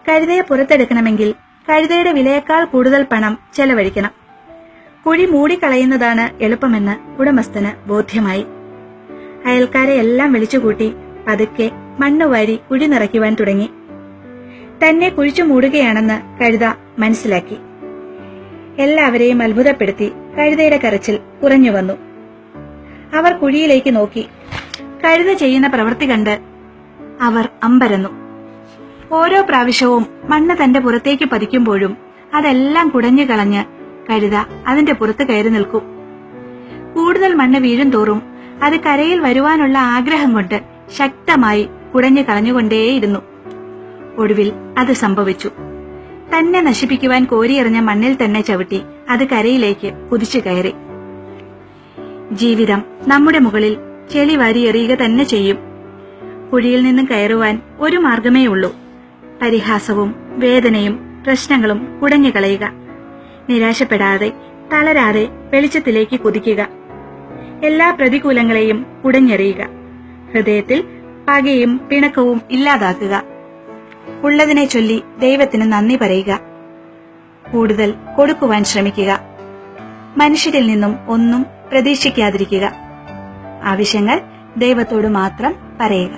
കഴുതയെ പുറത്തെടുക്കണമെങ്കിൽ കഴുതയുടെ വിലയേക്കാൾ കൂടുതൽ പണം ചെലവഴിക്കണം. കുഴി മൂടിക്കളയുന്നതാണ് എളുപ്പമെന്ന് ഉടമസ്ഥന് ബോധ്യമായി. അയൽക്കാരെ എല്ലാം വിളിച്ചുകൂട്ടി പതുക്കെ മണ്ണുവാരി കുഴി നിറയ്ക്കുവാൻ തുടങ്ങി. തന്നെ കുഴിച്ചു മൂടുകയാണെന്ന് കഴുത മനസ്സിലാക്കി. എല്ലാവരെയും അത്ഭുതപ്പെടുത്തി കഴുതയുടെ കരച്ചിൽ കുറഞ്ഞു വന്നു. അവർ കുഴിയിലേക്ക് നോക്കി. കഴുത ചെയ്യുന്ന പ്രവൃത്തി കണ്ട് അവർ അമ്പരന്നു. ഓരോ പ്രാവശ്യവും മണ്ണ് തന്റെ പുറത്തേക്ക് പതിക്കുമ്പോഴും അതെല്ലാം കുടഞ്ഞു കളഞ്ഞ് കഴുത അതിന്റെ പുറത്ത് കയറി നിൽക്കും. കൂടുതൽ മണ്ണ് വീഴും തോറും അത് കരയിൽ വരുവാനുള്ള ആഗ്രഹം കൊണ്ട് ശക്തമായി കുടഞ്ഞു കളഞ്ഞുകൊണ്ടേയിരുന്നു. ഒടുവിൽ അത് സംഭവിച്ചു. തന്നെ നശിപ്പിക്കുവാൻ കോരിയെറിഞ്ഞ മണ്ണിൽ തന്നെ ചവിട്ടി അത് കരയിലേക്ക് കുതിച്ചു കയറി. ജീവിതം നമ്മുടെ മുകളിൽ ചെളി വാരി എറിയുക തന്നെ ചെയ്യും. കുഴിയിൽ നിന്നും കയറുവാൻ ഒരു മാർഗമേ ഉള്ളൂ. പരിഹാസവും വേദനയും പ്രശ്നങ്ങളും കുടഞ്ഞു കളയുക. നിരാശപ്പെടാതെ തളരാതെ വെളിച്ചത്തിലേക്ക് കുതിക്കുക. എല്ലാ പ്രതികൂലങ്ങളെയും കുടഞ്ഞെറിയുക. ഹൃദയത്തിൽ പകയും പിണക്കവും ഇല്ലാതാക്കുക. ഉള്ളതിനെ ചൊല്ലി ദൈവത്തിന് നന്ദി പറയുക. കൂടുതൽ കൊടുക്കുവാൻ ശ്രമിക്കുക. മനുഷ്യരിൽ നിന്നും ഒന്നും പ്രതീക്ഷിക്കാതിരിക്കുക. ആവശ്യങ്ങൾ ദൈവത്തോട് മാത്രം പറയുക.